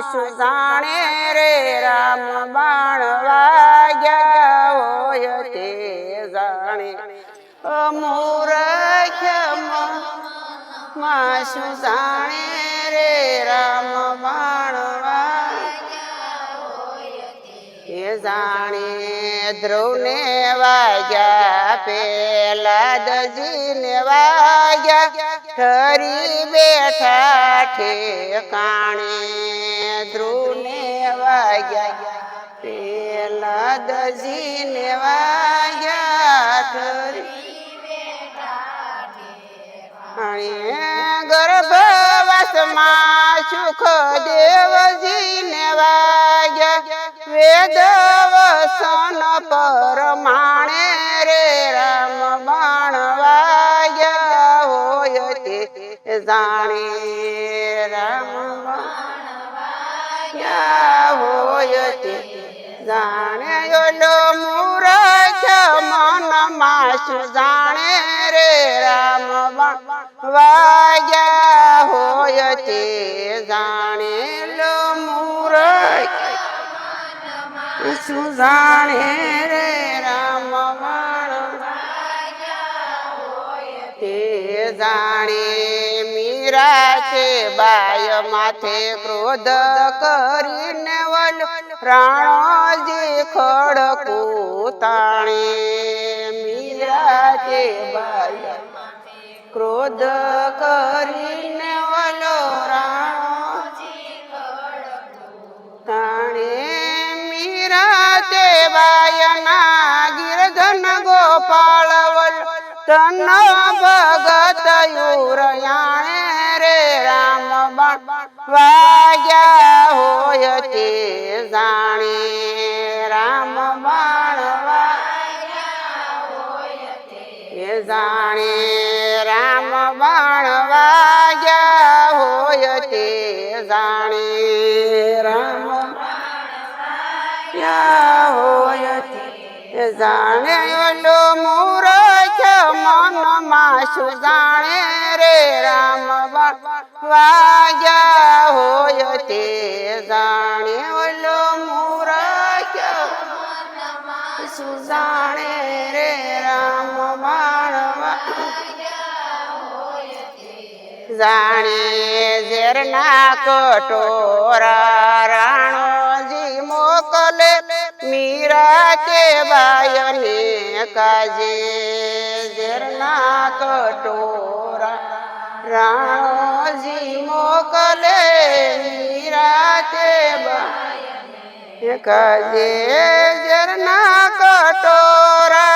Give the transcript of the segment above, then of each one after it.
શું જાણે રે રામ બાણ વાગ્યા હોય તે જાણે મૂર્ખમાં શું જાણે રે રામ બાણ એ જાણે ધ્રુવને વાગ્યા પેલા દજીને વાગ્યા ઠરી બેઠા ઠેકાણે ધ્રુવને વાગ્યા પેલા દજીને વાગ્યા ઠરી ગર્ભવાસમાં સુખદેવજીને વાગ્યા વેદ વસન પરમાણે રે રામ બાણ વાગ્યા હોય તે જાણે રામ બાણ વાગ્યા હોય તે જાણે ઓલો મૂર્ખ મનમાં શું જાણે રે રામ બાણ વાગ્યા હોય તે જાણે લો મૂર્ખ શું જાણે રે રામ બાણ તે જાણે મીરા છે બાય માથે ક્રોધ કરીને વલ રાણોજી ખડકું તાણે મીરા છે બાય ક્રોધ કરીને વલો રાણોજી તાણે બાયના ગિરધન ગોપાળ વલ તન ભગત યુરયાણે રે રામ બાણ વાગ્યા હોય તે જાણે રામ બાણ વાગ્યા હોય તે જાણે રામ બાણ વાગ્યા હોય તે જાણે રામ હોય જાણે ઓલો મૂર્ખ મનમાં શું જાણે રે રામ બાણ વાગ્યા હોય તે જાણે ઓલો મૂર્ખ શું જાણે રે રામ બાણ જાણે ઝેરના કટોરા રાણોજી મોકલે મીરા કે બાયને કાજે ઝેરના કટોરા રાણોજી મોકલે મીરા કે બાયને કાજે ઝેરના કટોરા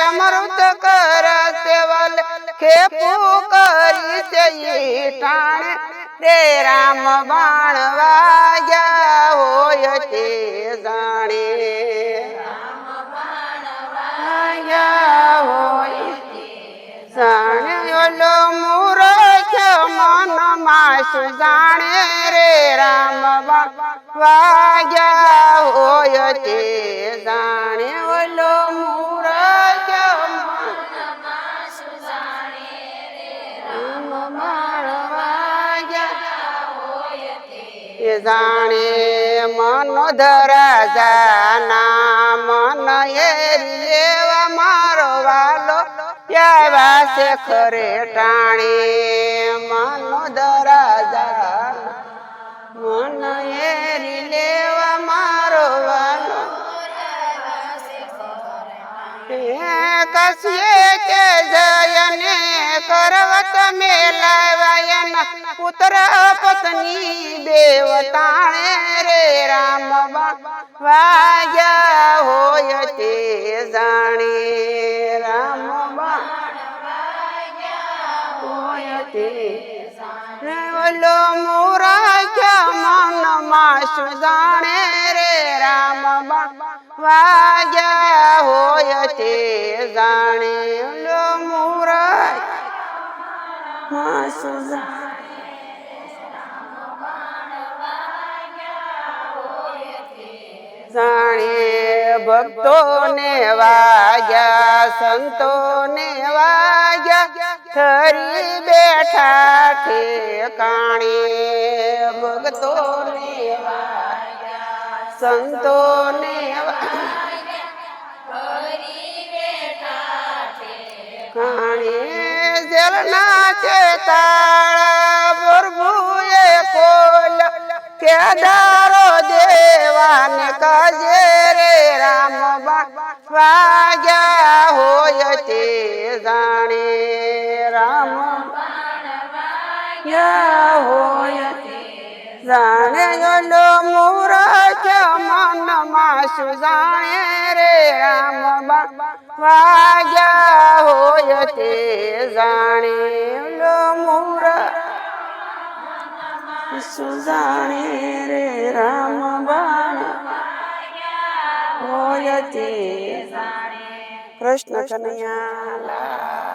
અમૃત કરતે વલ ખેપું કરી તે ટાણે રે રામ બાણ વાગ્યા હોય તે જાણે રામ બાણ વાગ્યા હોય જાણે ઓલો મૂર્ખ મનમાં શું જાણે રે રામ બાણ વાગ્યા હોય તે જાણે ઓલો મૂર્ખ મનમાં શું જાણે રે રામ બાણ જાણે મનોધરા જાના મન એરી લેવા મારો વાલો પ્યાવા છે ખરે ટાણે મનોધરા જાના મન એરી લેવા મારો વાલો કસીએ કે જયને કરવત મેલાવાયના પુત્ર પત્ની દેવતાણે રે રામ બાણ વાગ્યા હોય તે જાણે રામ બાણ વાગ્યા હોય તે ઓલો મૂર્ખ મનમાં શું જાણે રે રામ બાણ વાગ્યા હોય તે જાણે ઓલો મૂર્ખ શું જાણે ભક્તોને વાગ્યા સંતોને વાગ્યા ઠરી બેઠા ઠેકાણે ભક્તોને સંતોને ઘણી જેલના છે તાળા પ્રભુએ ખોલ કેદારો દેવાને કજે રે રામ વાગ્યા હોય તે જાણે રામ હોય જાણે ગલો મૂરખ મનમાં શું જાણે રે રામ વાગ્યા હોય તે જાણે લો મૂરખ શું જાણે રે રામ હોય તે કૃષ્ણ કનૈયા લાલ